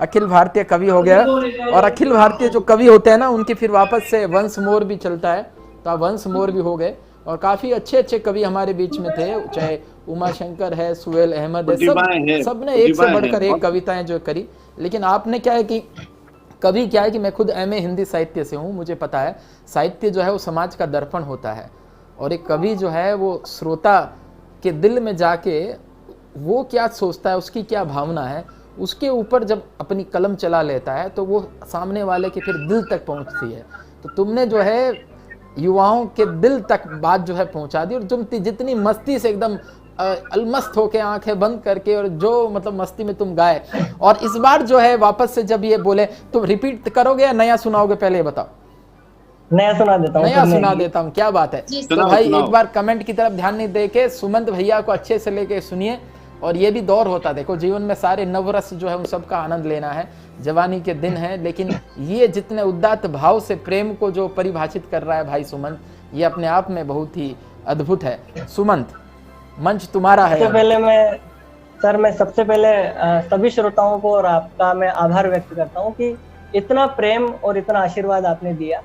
अखिल भारतीय कवि हो गया। और अखिल भारतीय जो कवि होते हैं ना, उनकी फिर वापस से वंस मोर भी चलता है, तो आप वंस मोर भी हो गए। और काफ़ी अच्छे अच्छे कवि हमारे बीच में थे, चाहे उमा शंकर है, सुहेल अहमद है, सब ने एक से बढ़कर एक कविताएं जो करी। लेकिन आपने क्या है कि कवि क्या है कि मैं खुद एमए हिंदी साहित्य से हूँ, मुझे पता है साहित्य जो है वो समाज का दर्पण होता है। और एक कवि जो है वो श्रोता के दिल में जाके वो क्या सोचता है, उसकी क्या भावना है, उसके ऊपर जब अपनी कलम चला लेता है तो वो सामने वाले के फिर दिल तक पहुंचती है। तो तुमने जो है युवाओं के दिल तक बात जो है पहुंचा दी। और तुम जितनी मस्ती से एकदम अलमस्त होके आंखें बंद करके और जो मतलब मस्ती में तुम गाए। और इस बार जो है वापस से जब ये बोले तुम रिपीट करोगे या नया सुनाओगे, पहले ये बताओ। नया सुना देता हूँ। नया सुना देता हूँ, क्या बात है। तो भाई एक बार कमेंट की तरफ ध्यान नहीं देके सुमंत भैया को अच्छे से लेके सुनिए। और ये भी दौर होता है, देखो जीवन में सारे नवरस जो है उन सब का आनंद लेना है, जवानी के दिन है, लेकिन ये जितने उदात्त भाव से प्रेम को जो परिभाषित कर रहा है भाई सुमंत, ये अपने आप में बहुत ही अद्भुत है। सुमंत, मंच तुम्हारा है। सबसे पहले सभी श्रोताओं को और आपका मैं आभार व्यक्त करता हूँ कि इतना प्रेम और इतना आशीर्वाद आपने दिया।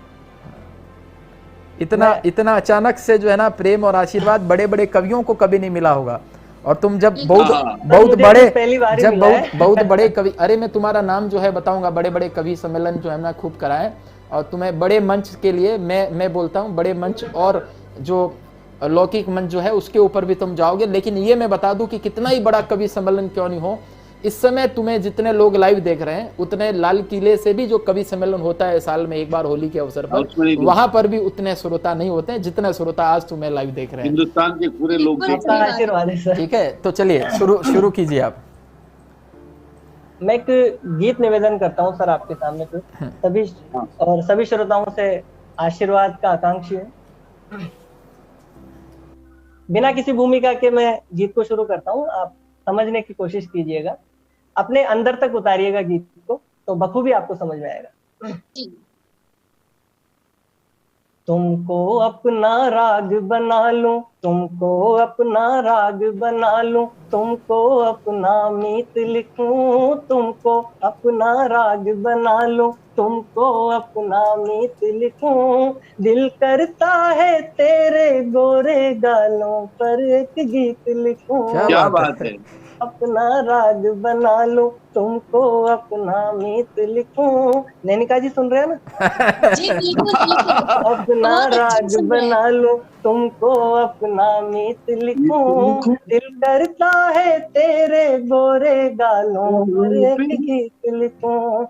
इतना अचानक से जो है ना प्रेम और आशीर्वाद बड़े बड़े कवियों को कभी नहीं मिला होगा। और तुम जब बहुत बड़े कवि, अरे मैं तुम्हारा नाम जो है बताऊंगा, बड़े बड़े कवि सम्मेलन जो है ना खूब कराए। और तुम्हें बड़े मंच के लिए मैं बोलता हूँ, बड़े मंच और जो लौकिक मंच जो है उसके ऊपर भी तुम जाओगे। लेकिन ये मैं बता दूं कि कितना ही बड़ा कवि सम्मेलन क्यों नहीं हो, इस समय तुम्हें जितने लोग लाइव देख रहे हैं उतने लाल किले से भी जो कवि सम्मेलन होता है साल में एक बार होली के अवसर पर, वहां पर भी उतने श्रोता नहीं होते हैं जितने श्रोता आज तुम्हें लाइव देख रहे हैं। हिंदुस्तान के पूरे लोग आशीर्वाद है सर। ठीक है, तो चलिए शुरू कीजिए आप। मैं एक गीत निवेदन करता हूँ सर आपके सामने पे, सभी श्रोताओं से आशीर्वाद का आकांक्षी है। बिना किसी भूमिका के मैं गीत को शुरू करता हूँ, आप समझने की कोशिश कीजिएगा, अपने अंदर तक उतारिएगा गीत को, तो बखूबी आपको समझ में आएगा। तुमको अपना राग बना लूं, तुमको अपना राग बना लूं, तुमको अपना मीत लिखूं, तुमको अपना राग बना लूं, तुमको अपना मीत लिखूं। दिल करता है तेरे गोरे गालों पर एक गीत लिखूं। क्या बात है। अपना राग बना लूं, तुमको अपना मीत लिखूं। नैनिका जी सुन रहे हैं ना? जी बिल्कुल। अपना राग बना लूं, तुमको अपना मीत लिखूं। दिल करता है तेरे गोरे गालों पर एक गीत लिखूं।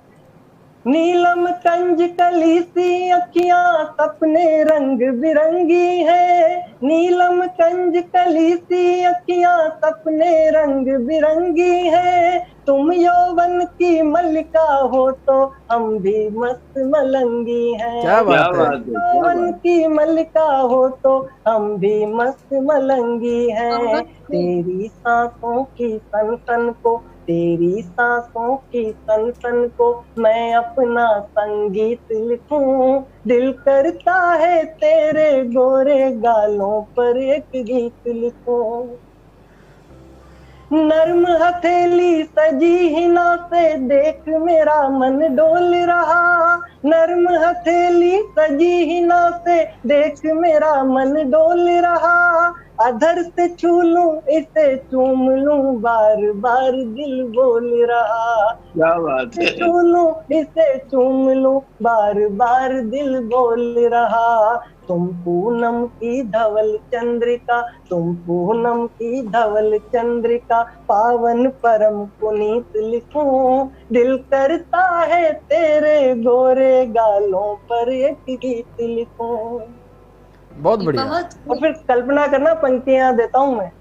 नीलम कंज कली सी अखियां सपने रंग बिरंगी है, नीलम कंज कली सी अखियां सपने रंग बिरंगी है। तुम यौवन की मल्लिका हो तो हम भी मस्त मलंगी हैं। क्या बात है। यौवन की मल्लिका हो तो हम भी मस्त मलंगी हैं। तेरी सांसों की सन को, तेरी सांसों की सन को मैं अपना संगीत लिखूं। दिल करता है तेरे गोरे गालों पर एक गीत लिखूं। नर्म हथेली सजी हिना से देख मेरा मन डोल रहा, नर्म हथेली सजी हिना से देख मेरा मन डोल रहा। अधर से छू लूं इसे चूम लूं, बार बार दिल बोल रहा। क्या बात है। छू लूं इसे चूम लूं, बार बार दिल बोल रहा। तुम पूनम की धवल चंद्रिका, तुम पूनम की धवल चंद्रिका, पावन परम पुनीत लिखूं। दिल करता है तेरे गोरे गालों पर एक गीत लिखूं। बहुत बढ़िया। और फिर कल्पना करना, पंक्तियां देता हूं मैं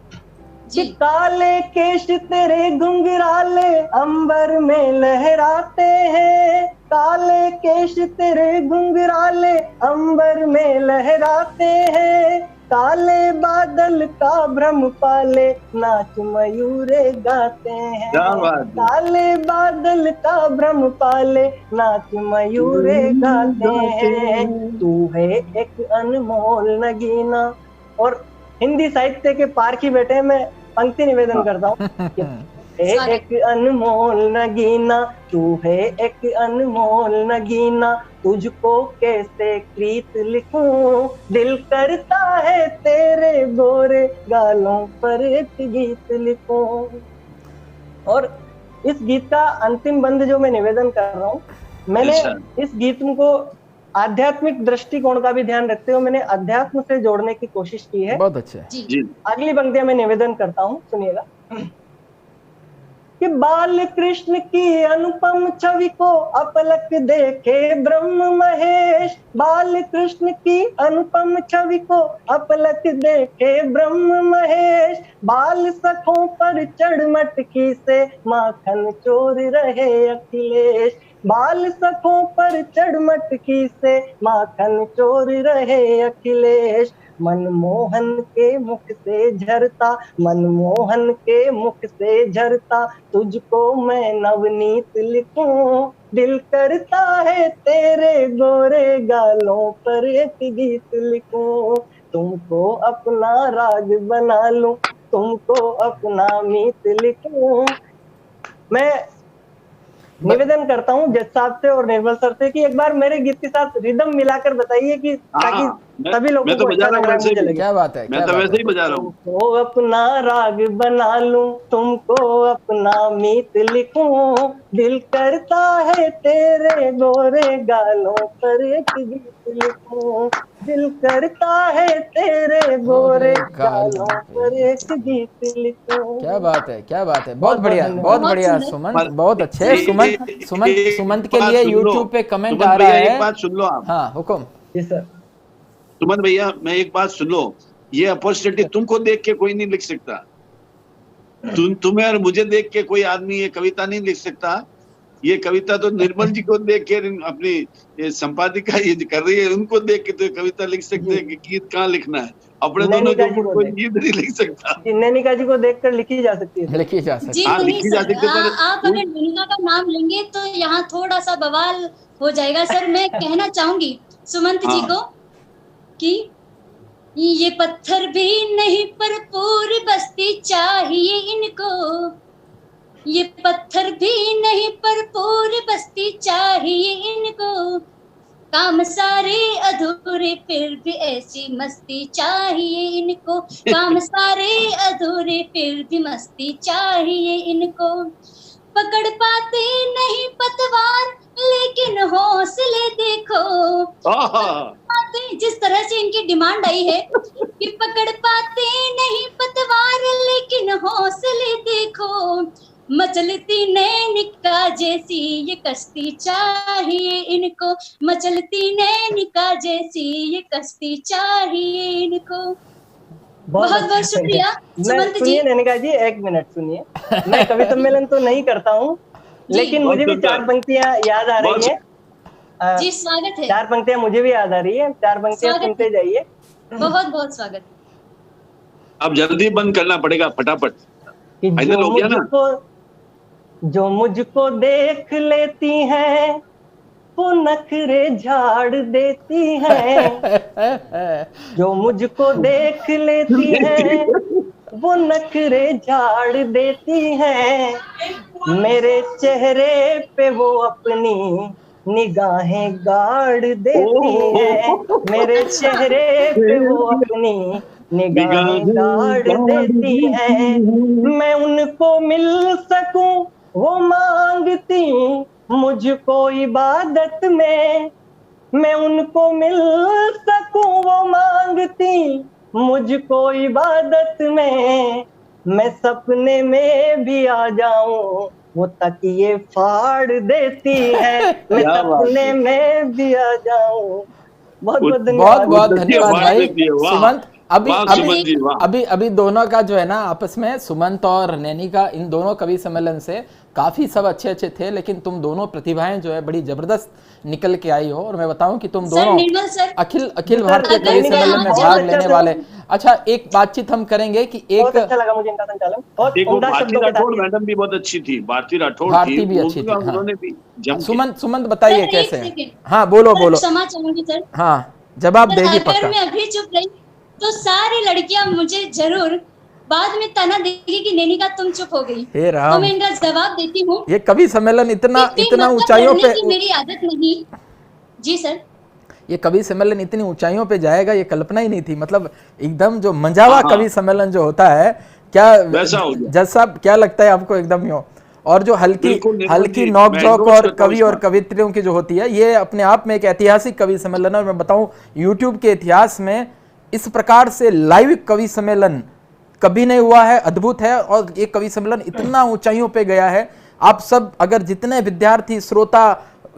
कि काले केश तेरे घुंघराले अंबर में लहराते हैं, काले केश तेरे घुंघराले अंबर में लहराते हैं। काले बादल का भ्रम पाले नाच मयूरे गाते हैं। काले बादल का भ्रम पाले नाच मयूरे गाते हैं। तू है एक अनमोल नगीना। और हिंदी साहित्य के पारखी बेटे में पंक्ति निवेदन करता हूँ। है एक अनमोल नगीना, तू है एक अनमोल नगीना, तुझको कैसे प्रीत लिखूं, दिल करता है तेरे गोरे गालों पर एक गीत लिखूं। और इस गीत का अंतिम बंद जो मैं निवेदन कर रहा हूँ, मैंने अच्छा। इस गीत को आध्यात्मिक दृष्टिकोण का भी ध्यान रखते हुए मैंने अध्यात्म से जोड़ने की कोशिश की है। बहुत अच्छे। जी अगली पंक्तियां मैं निवेदन करता हूँ, सुनिएगा कि बाल कृष्ण की अनुपम छवि को अपलक देखे ब्रह्म महेश, बाल कृष्ण की अनुपम छवि को अपलक देखे ब्रह्म महेश, बाल सखों पर चढ़ मटकी से माखन चोर रहे अखिलेश, बाल सखों पर चढ़ मटकी से माखन चोर रहे अखिलेश, मनमोहन के मुख से झरता, मनमोहन के मुख से झरता, तुझको मैं नवनीत लिखूं, दिल करता है तेरे गोरे गालों पर एक गीत लिखूं, तुमको अपना राग बना लूं, तुमको अपना मीत लिखूं। मैं निवेदन करता हूँ जज साहब से और निर्मल सर से कि एक बार मेरे गीत के साथ रिदम मिलाकर बताइए कि ताकि सभी लोगों को अच्छा लग रहा है, मुझे लगे। क्या बात है, मैं तो वैसे ही बजा रहा हूँ। तुमको अपना राग बना लूं, तुमको अपना मीत लिखूं, दिल करता है तेरे गोरे गालों पर एक गीत लिखूं, दिल करता है तेरे गोरे गालों पर एक गीत लिखूं। क्या बात है, क्या बात है, बहुत बढ़िया, बहुत बढ़िया सुमंत, बहुत अच्छे। सुमंत के लिए यूट्यूब पे कमेंट आ रहा है। एक बात सुन लो आप। हाँ हुक्म। जी सर। सुमन भैया, मैं एक बात सुन लो, ये अपॉर्चुनिटी तुमको देख के कोई नहीं लिख सकता, तुम्हें और मुझे देख के कोई आदमी ये कविता नहीं लिख सकता। ये कविता तो निर्मल जी को देख के अपनी संपादिका ये कर रही है, उनको देख के तो कविता लिख सकते हैं कि गीत कहाँ लिखना है। अपने दोनों को कोई गीत नहीं लिख सकता। नैनिका जी को देखकर लिखी जा सकती है, लिखी जा सकती जी है। नहीं सर, आप अगर नैनिका का नाम लेंगे तो यहाँ थोड़ा सा बवाल हो जाएगा। सर मैं कहना चाहूंगी सुमंत जी को कि ये पत्थर भी नहीं पर पूरी बस्ती चाहिए इनको, ये पत्थर भी नहीं पर पूरी बस्ती चाहिए इनको, काम सारे अधूरे फिर भी ऐसी मस्ती चाहिए इनको, काम सारे अधूरे फिर भी मस्ती चाहिए इनको, पकड़ पाते नहीं पतवार लेकिन हौसले देखो, जिस तरह से इनकी डिमांड आई है कि पकड़ पाते नहीं पतवार लेकिन हौसले देखो, मचलती नैनिका जैसी ये कश्ती चाहिए इनको, मचलती नैनिका जैसी ये कश्ती चाहिए इनको। बहुत बहुत शुक्रिया सुमंत जी। सुनिए नैनिका जी, एक मिनट सुनिए। मैं कवि सम्मेलन तो नहीं करता हूँ, लेकिन मुझे भी चार पंक्तियां याद आ रही है। जी स्वागत है। चार पंक्तियां मुझे भी याद आ रही है, चार पंक्तियां सुनते जाइए। बहुत बहुत स्वागत। अब जल्दी बंद करना पड़ेगा फटाफट, फाइनल हो गया ना। जो मुझको देख लेती हैं वो नखरे झाड़ देती हैं, जो मुझको देख लेती हैं वो नखरे झाड़ देती हैं, मेरे चेहरे पे वो अपनी निगाहें गाड़ देती हैं, मेरे चेहरे पे वो अपनी निगाहें गाड़ देती हैं, मैं उनको मिल सकूं वो मांगती मुझको इबादत में, मैं उनको मिल सकूं वो मांगती मुझको इबादत में, मैं सपने में भी आ जाऊं वो तकिए फाड़ देती है, मैं सपने में भी आ जाऊं। बहुत बहुत धन्यवाद। बहुत बहुत धन्यवाद भाई सुमंत। अभी दोनों का जो है ना आपस में, सुमंत और नैनिका, इन दोनों कवि सम्मेलन से काफी सब अच्छे अच्छे थे, लेकिन तुम दोनों प्रतिभाएं जो है बड़ी जबरदस्त निकल के आई हो। और मैं बताऊं कि तुम दोनों अखिल भारतीय कवि सम्मेलन में भाग लेने वाले। अच्छा, एक बातचीत हम करेंगे कि एक बहुत अच्छा लगा मुझे इनका संचालन, बहुत उम्दा शब्दों के साथ। मैडम भी बहुत अच्छी थी, भारती राठौड़ भी अच्छी थी। उन्होंने भी सुमंत बताइए कैसे। हाँ बोलो। क्षमा चाहूंगी सर। हाँ जवाब देगी पक्का। अगर मैं अभी चुप रही तो सारी लड़कियां मुझे जरूर बाद में ताना देगी कि नैनिका तुम चुप हो गई। हे तो राम, मैं इनका जवाब देती हूँ ये कवि सम्मेलन इतना कि इतना मतलब ऊंचाइयों लड़ने पे, की मेरी आदत नहीं। जी सर। ये कवि सम्मेलन इतनी ऊंचाइयों पे जाएगा ये कल्पना ही नहीं थी। मतलब एकदम जो मंझावा हाँ, कवि सम्मेलन जो होता है, क्या वैसा हो गया। जज साहब क्या लगता है आपको एकदम यूं? और जो हल्की बिल्कुल निर्मल हल्की जी, नोक मैं झोंक endorse और करता हूँ कवि इस और बात। कवित्रियों की जो होती है, ये अपने आप में एक ऐतिहासिक कवि सम्मेलन है। और मैं बताऊं यूट्यूब के इतिहास में इस प्रकार से लाइव कवि सम्मेलन कभी नहीं हुआ है, अद्भुत है। और ये कवि सम्मेलन इतना ऊंचाइयों पे गया है। आप सब अगर जितने विद्यार्थी श्रोता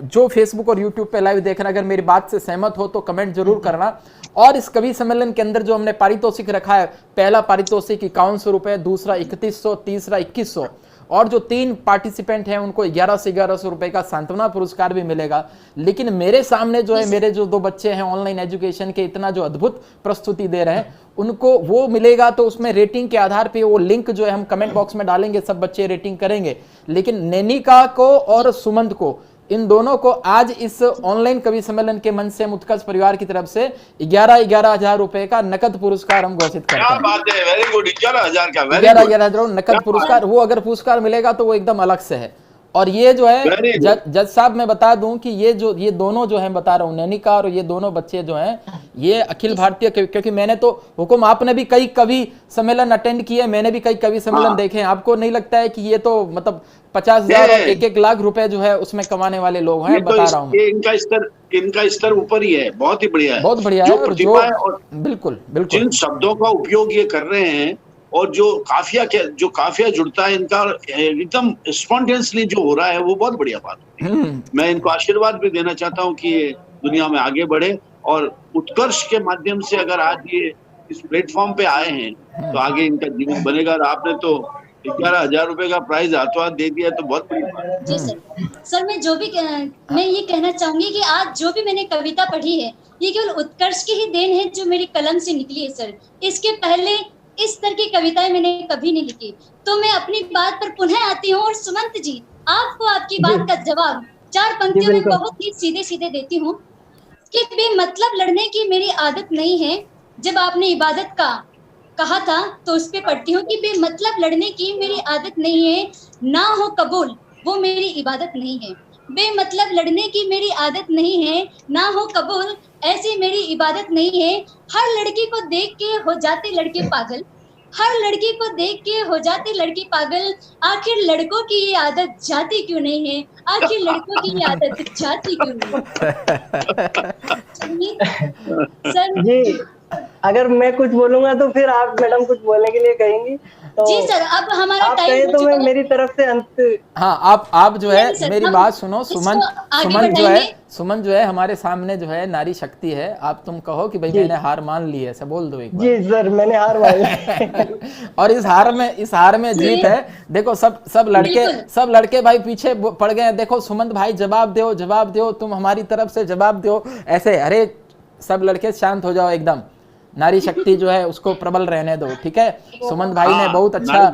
जो फेसबुक और यूट्यूब पे लाइव देख रहे हैं, अगर मेरी बात से सहमत हो तो कमेंट जरूर करना। और इस कवि सम्मेलन के अंदर जो हमने पारितोषिक रखा है, पहला पारितोषिक 5100 रुपए, दूसरा 3100, तीसरा 2100, और जो 3 पार्टिसिपेंट हैं उनको 11 से 1100 रुपए का सांत्वना पुरस्कार भी मिलेगा। लेकिन मेरे सामने जो है, मेरे जो 2 बच्चे हैं ऑनलाइन एजुकेशन के, इतना जो अद्भुत प्रस्तुति दे रहे हैं, उनको वो मिलेगा। तो उसमें रेटिंग के आधार पे वो लिंक जो है हम कमेंट बॉक्स में डालेंगे, सब बच्चे रेटिंग करेंगे। लेकिन नैनिका को और सुमंत को, इन दोनों को आज इस ऑनलाइन कवि सम्मेलन के मंच से उत्कर्ष परिवार की तरफ से 11 हजार रुपए का नकद पुरस्कार हम घोषित करते क्या हैं। बात है, वेरी गुड। 11,000 का, वेरी 11 गुड। नकद पुरस्कार। वो अगर पुरस्कार मिलेगा तो वो एकदम अलग से है। और ये जो है Very good. जज साहब, मैं बता दूं कि ये दोनों जो है, बता रहा हूं, नैनिका और ये दोनों बच्चे जो हैं, ये अखिल भारतीय, क्योंकि मैंने तो हुकुम, आपने भी कई कवि सम्मेलन अटेंड किए, मैंने भी कई कवि सम्मेलन हाँ। देखे हैं। आपको नहीं लगता है कि ये तो मतलब 50,000 और 1-1 लाख रुपए जो है उसमें कमाने वाले लोग हैं? ये तो बता रहा हूँ, ये इनका स्तर ऊपर ही है, बहुत ही बढ़िया है, बहुत बढ़िया है। जो और जो प्रतिभा है और बिल्कुल बिल्कुल जिन शब्दों का उपयोग ये कर रहे हैं, और जो काफिया जुड़ता है इनका, एकदम स्पॉन्टेनियसली जो हो रहा है, वो बहुत बढ़िया बात है। मैं इनको आशीर्वाद भी देना चाहता हूँ कि ये दुनिया में आगे बढ़े, और उत्कर्ष के माध्यम से अगर आज ये इस प्लेटफॉर्म पे आए हैं तो आगे इनका जीवन बनेगा। और आपने तो 11,000 रुपए का प्राइज हाथों हाथ दे दिया, तो बहुत बढ़िया बात है। जी सर, मैं ये कहना चाहूंगी कि आज जो भी मैंने कविता पढ़ी है, ये केवल उत्कर्ष की ही देन है जो मेरी कलम से निकली है सर। इसके पहले इस तरह की कविताएं मैंने कभी नहीं लिखी। तो मैं अपनी बात पर पुनः आती हूँ, और सुमंत जी, आपको आपकी बात का जवाब 4 पंक्तियों में बहुत ही सीधे सीधे देती हूँ कि बेमतलब लड़ने की मेरी आदत नहीं है। जब आपने इबादत का कहा था तो उस पे पढ़ती हूँ कि बेमतलब लड़ने की मेरी आदत नहीं है, ना हो कबूल वो मेरी इबादत नहीं है। बेमतलब लड़ने की मेरी आदत नहीं है, ना हो कबूल ऐसी मेरी इबादत नहीं है। हर लड़की को देख के हो जाते लड़के पागल, हर लड़की को देख के हो जाते लड़के पागल। आखिर लड़कों की ये आदत जाती क्यों नहीं है, आखिर लड़कों की ये आदत जाती क्यों नहीं सर? जी, अगर मैं कुछ बोलूंगा तो फिर आप मैडम कुछ बोलने के लिए कहेंगी। तो जी सर, अब हमारा आप टाइम कहे हो तो चुका मैं है। मेरी तरफ से अंत। हाँ, आप जो है नहीं सर, मेरी हम बात सुनो। इसको सुमन आगे सुमन जो है बढ़ाएंगे। सुमन जो है हमारे सामने जो है नारी शक्ति है। आप तुम कहो कि भाई मैंने हार मान ली है, ऐसा बोल दो एक बार। जी सर, मैंने हार मान ली। और इस हार में जीत है। देखो सब लड़के भाई पीछे पड़ गए हैं। देखो सुमंत भाई, जवाब दो, तुम हमारी तरफ से जवाब दो। ऐसे अरे सब लड़के शांत हो जाओ एकदम। नारी शक्ति जो है उसको प्रबल रहने दो, ठीक है? सुमंत भाई ने बहुत अच्छा